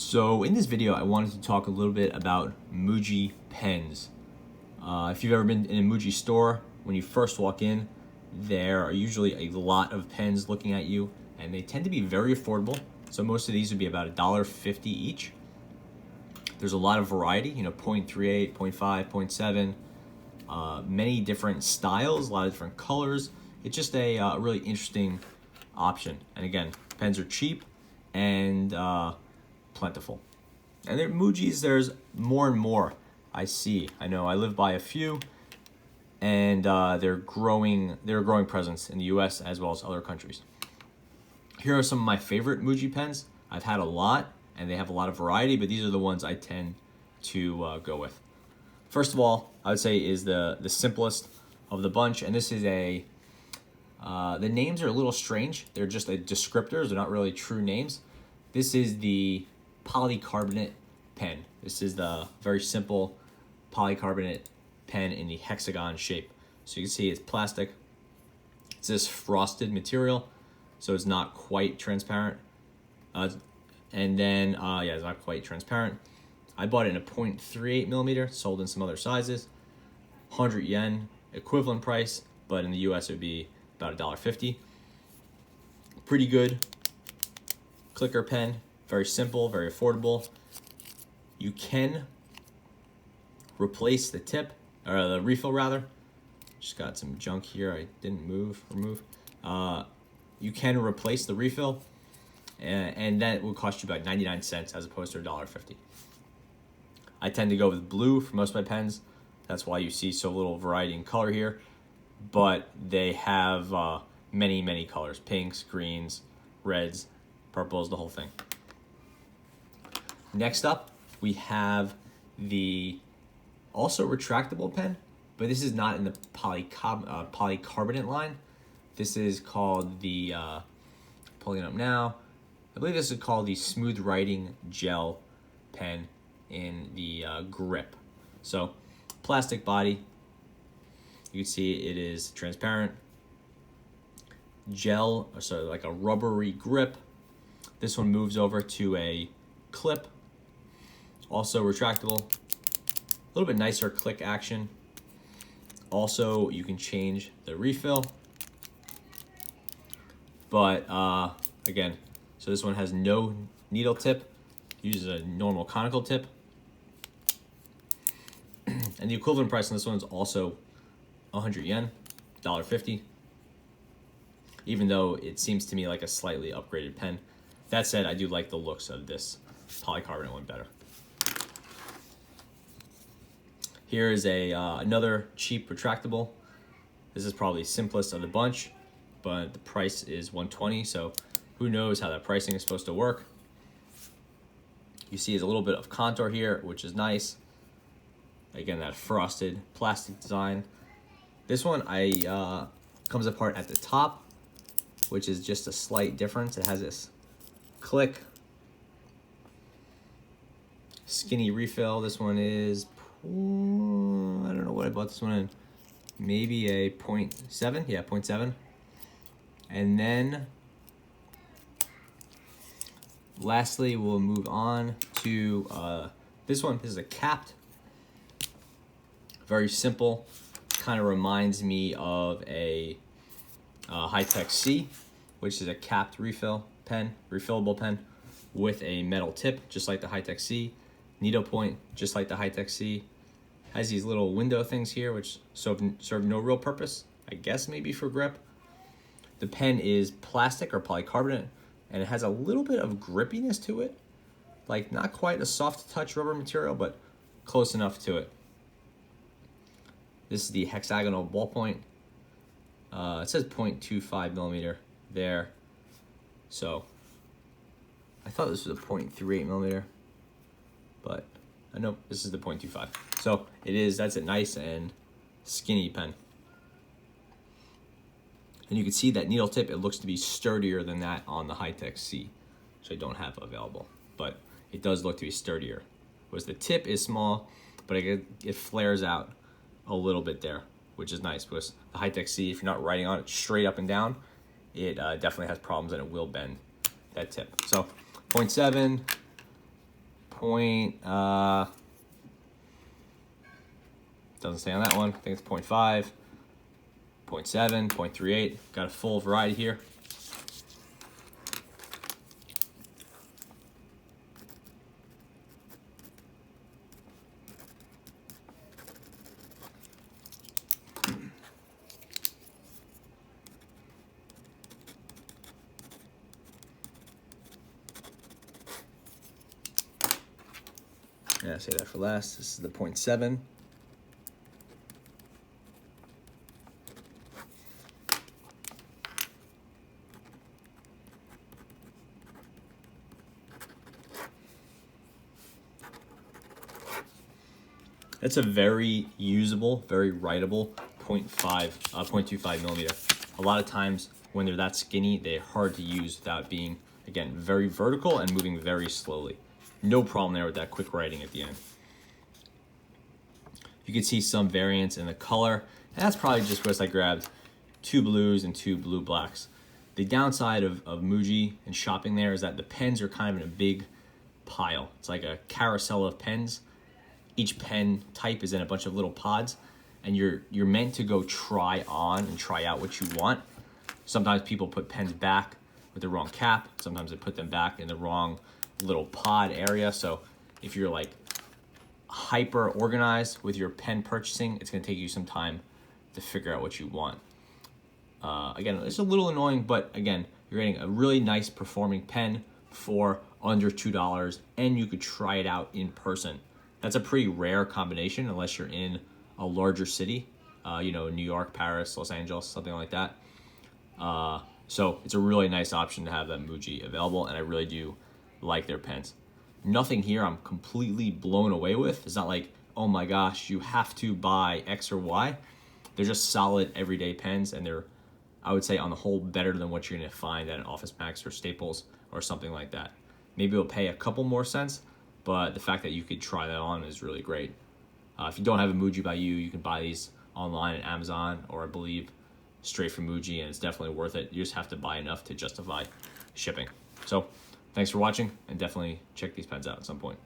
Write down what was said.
So in this video, I wanted to talk a little bit about Muji pens. If you've ever been in a Muji store, when you first walk in, there are usually a lot of pens looking at you, and they tend to be very affordable. So most of these would be about $1.50 each. There's a lot of variety, 0.38, 0.5, 0.7, many different styles, a lot of different colors. It's just a really interesting option. And again, pens are cheap and plentiful. And at Muji's, there's more and more I see. I know I live by a few, and they're a growing presence in the US as well as other countries. Here are some of my favorite Muji pens. I've had a lot, and they have a lot of variety, but these are the ones I tend to go with. First of all, I would say is the simplest of the bunch, and this is the names are a little strange. They're just descriptors. They're not really true names. This is the Polycarbonate Pen. This is the very simple polycarbonate pen in the hexagon shape. So you can see it's plastic. It's this frosted material, so it's not quite transparent. It's not quite transparent. I bought it in a 0.38 millimeter, sold in some other sizes. 100 yen equivalent price, but in the US it would be about $1.50. Pretty good clicker pen, very simple, very affordable. You can replace the tip, or the refill rather. Just got some junk here I didn't remove. You can replace the refill, and that will cost you about 99 cents as opposed to $1.50. I tend to go with blue for most of my pens. That's why you see so little variety in color here, but they have many colors: pinks, greens, reds, purples, the whole thing. Next up, we have the also retractable pen, but this is not in the polycarbonate line. This is called the, pulling it up now, I believe this is called the smooth writing gel pen in the grip. So plastic body, you can see it is transparent. Gel, so like a rubbery grip. This one moves over to a clip. Also retractable. A little bit nicer click action. Also, you can change the refill. But again, so this one has no needle tip. Uses a normal conical tip. And the equivalent price on this one is also 100 yen, $1.50. Even though it seems to me like a slightly upgraded pen. That said, I do like the looks of this polycarbonate one better. Here is another cheap retractable. This is probably simplest of the bunch, but the price is $120, so who knows how that pricing is supposed to work. You see there's a little bit of contour here, which is nice. Again, that frosted plastic design. This one comes apart at the top, which is just a slight difference. It has this click, skinny refill. This one is, I don't know what I bought this one in, maybe a 0.7, yeah, 0.7. And then lastly, we'll move on to this one. This is a capped, very simple, kind of reminds me of a High-Tech C, which is a capped refillable pen with a metal tip, just like the High-Tech C. Needle point, just like the High-Tech C. Has these little window things here, which serve no real purpose. I guess maybe for grip. The pen is plastic or polycarbonate, and it has a little bit of grippiness to it. Like not quite a soft touch rubber material, but close enough to it. This is the hexagonal ballpoint. It says 0.25 millimeter there. So I thought this was a 0.38 millimeter, but nope, this is the 0.25. So that's a nice and skinny pen. And you can see that needle tip, it looks to be sturdier than that on the High-Tech C, which I don't have available, but it does look to be sturdier. Whereas the tip is small, but it flares out a little bit there, which is nice, because the High-Tech C, if you're not writing on it straight up and down, it definitely has problems and it will bend that tip. So 0.7, doesn't say on that one. I think it's 0.5, 0.7, 0.38. Got a full variety here. Yeah, save that for last. This is the 0.7. It's a very usable, very writable 0.25 millimeter. A lot of times when they're that skinny, they're hard to use without being, again, very vertical and moving very slowly. No problem there with that quick writing at the end. You can see some variance in the color, and that's probably just because I grabbed 2 blues and 2 blue blacks. The downside of Muji and shopping there is that the pens are kind of in a big pile. It's like a carousel of pens. Each pen type is in a bunch of little pods, and you're meant to go try on and try out what you want. Sometimes people put pens back with the wrong cap. Sometimes they put them back in the wrong little pod area. So if you're like hyper organized with your pen purchasing, it's going to take you some time to figure out what you want. Again, it's a little annoying, but again, you're getting a really nice performing pen for under $2, and you could try it out in person. That's a pretty rare combination unless you're in a larger city, you know, New York, Paris, Los Angeles, something like that. So it's a really nice option to have that Muji available, and I really do like their pens. Nothing here I'm completely blown away with. It's not like, oh my gosh, you have to buy X or Y. They're just solid everyday pens, and they're, I would say, on the whole, better than what you're gonna find at an Office Max or Staples or something like that. Maybe it'll pay a couple more cents, but the fact that you could try that on is really great. If you don't have a Muji by you, you can buy these online at Amazon, or I believe straight from Muji, and it's definitely worth it. You just have to buy enough to justify shipping. So thanks for watching, and definitely check these pens out at some point.